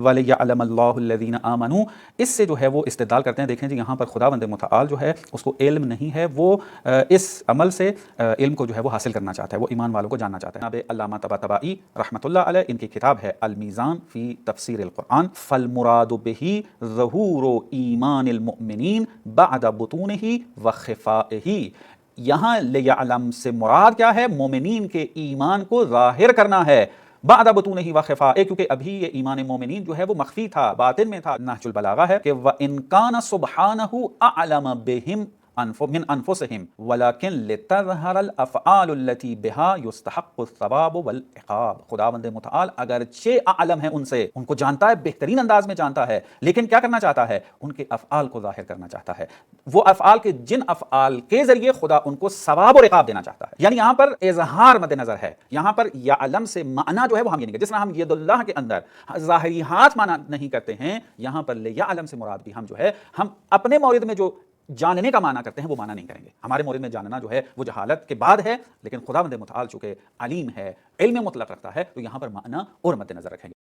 وَلِيَعْلَمَ اللَّهُ الَّذِينَ آمَنُوا، اس سے جو ہے وہ استدلال کرتے ہیں. دیکھیں جی یہاں پر خداوند متعال جو ہے اس کو علم نہیں ہے، وہ اس عمل سے علم کو جو ہے وہ حاصل کرنا چاہتا ہے، وہ ایمان والوں کو جاننا چاہتا ہے. جناب علامہ طباطبائی رحمۃ اللہ علیہ، ان کی کتاب ہے المیزان فی تفسیر القرآن. فالمراد بہ ظہور ایمان المؤمنین بعد بطونہ وخفائہ. یہاں لیعلم سے مراد کیا ہے؟ مومنین کے ایمان کو ظاہر کرنا ہے، بعد بطونہ وخفائہ، کیونکہ ابھی یہ ایمان مومنین جو ہے وہ مخفی تھا، باطن میں تھا. نہج البلاغہ ہے کہ وَإِن كَانَ سُبْحَانَهُ أَعْلَمَ بِهِمْ من انفسهم ولكن لتظهر الافعال التي بها يستحق الثواب والعقاب. خداوند متعال اگرچہ اعلم ہے ان سے، ان کو جانتا ہے، بہترین انداز میں جانتا ہے، لیکن کیا کرنا چاہتا ہے؟ ان کے افعال کو ظاہر کرنا چاہتا ہے، وہ افعال کے جن افعال کے ذریعے خدا ان کو ثواب اور عقاب دینا چاہتا ہے. یعنی یہاں پر اظہار مد نظر ہے، یہاں پر یعلم سے معنی جو ہے وہ ہم یہ نہیں کرتے، جس طرح ہم ید اللہ کے اندر ظاہری ہاتھ معنی نہیں کرتے ہیں، یہاں پر لیعلم سے مراد بھی ہم جو ہے ہم اپنے مورد میں جو جاننے کا معنی کرتے ہیں وہ معنی نہیں کریں گے. ہمارے مورد میں جاننا جو ہے وہ جہالت کے بعد ہے، لیکن خداوند متعال چونکہ علیم ہے، علم مطلق رکھتا ہے، تو یہاں پر معنی اور مد نظر رکھیں گے.